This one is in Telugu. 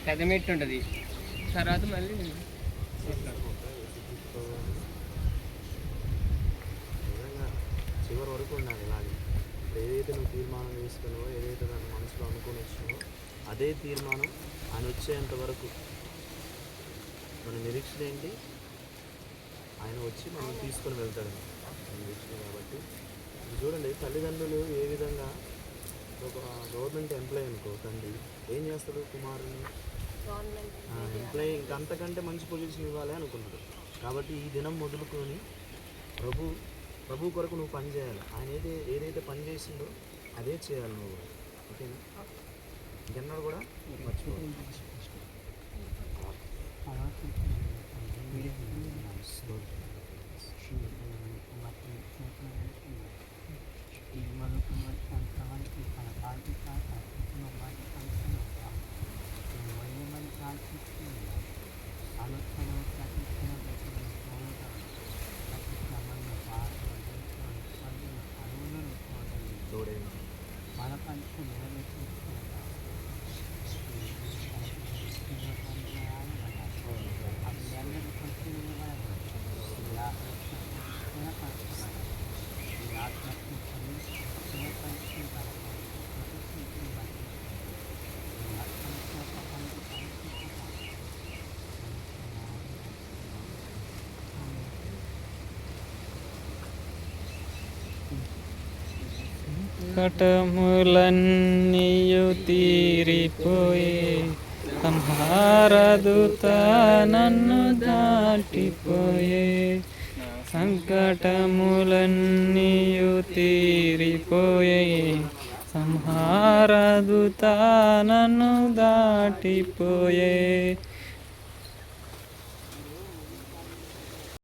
పెద్ద మెట్టు ఉంటుంది, తర్వాత మళ్ళీ నిజంగా చివరి వరకు ఉండాలి. ఇలాగే ఏదైతే నువ్వు తీర్మానం వేసుకున్నావో, ఏదైతే దాన్ని మనసులో అనుకుని వచ్చినావో అదే తీర్మానం ఆయన వచ్చేంత వరకు మన నిరీక్షణ ఏంటి? ఆయన వచ్చి మనం తీసుకొని వెళ్తాడు నిరీక్షణ. కాబట్టి చూడండి, తల్లిదండ్రులు ఏ విధంగా ఒక గవర్నమెంట్ ఎంప్లాయీ అనుకో తండ్రి ఏం చేస్తాడు? కుమారుని ఎంప్లాయీ ఇంకంతకంటే మంచి పొజిషన్ ఇవ్వాలి అనుకున్నాడు. కాబట్టి ఈ దినం మొదలుకొని ప్రభు కొరకు నువ్వు పని చేయాలి. ఆయన ఏదైతే పని చేసిండో అదే చేయాలి నువ్వు. ఓకేనా? ఇంకెన్నాడు కూడా మర్చిపోవాలి. కటములన్నీయు తీరిపోయే, సంహారదూత నన్ను దాటిపోయే. సంకటములన్నీయు తీరిపోయే, సంహారదూత నన్ను దాటిపోయే.